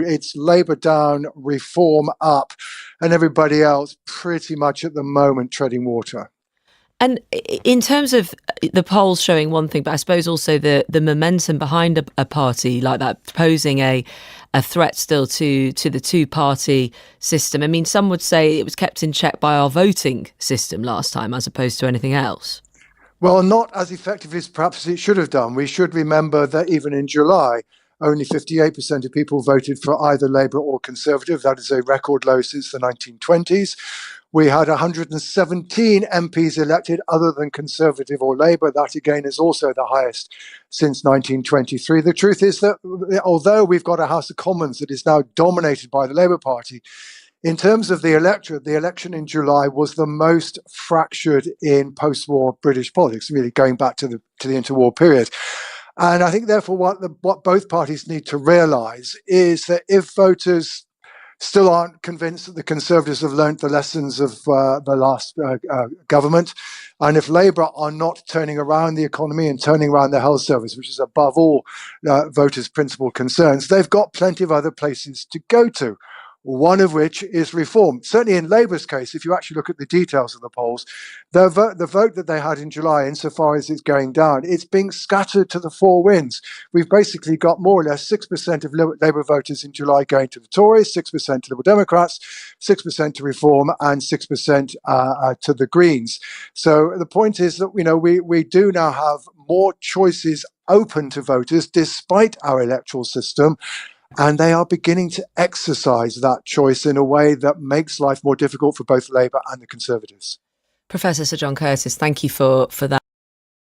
It's Labour down, Reform up, and everybody else pretty much at the moment treading water. And in terms of the polls showing one thing, but I suppose also the momentum behind a party like that posing a threat still to the two-party system. I mean, some would say it was kept in check by our voting system last time as opposed to anything else. Well, not as effectively as perhaps it should have done. We should remember that even in July, only 58% of people voted for either Labour or Conservative. That is a record low since the 1920s. We had 117 MPs elected other than Conservative or Labour. That again is also the highest since 1923. The truth is that although we've got a House of Commons that is now dominated by the Labour Party, in terms of the electorate, the election in July was the most fractured in post-war British politics, really going back to the interwar period. And I think, therefore, what both parties need to realise is that if voters still aren't convinced that the Conservatives have learnt the lessons of the last government, and if Labour are not turning around the economy and turning around the health service, which is above all voters' principal concerns, they've got plenty of other places to go to. One of which is reform. Certainly in Labour's case, if you actually look at the details of the polls, the vote that they had in July, insofar as it's going down, it's being scattered to the four winds. We've basically got more or less 6% of Labour voters in July going to the Tories, 6% to Liberal Democrats, 6% to Reform, and 6% to the Greens. So the point is that we do now have more choices open to voters despite our electoral system. And they are beginning to exercise that choice in a way that makes life more difficult for both Labour and the Conservatives. Professor Sir John Curtice, thank you for that.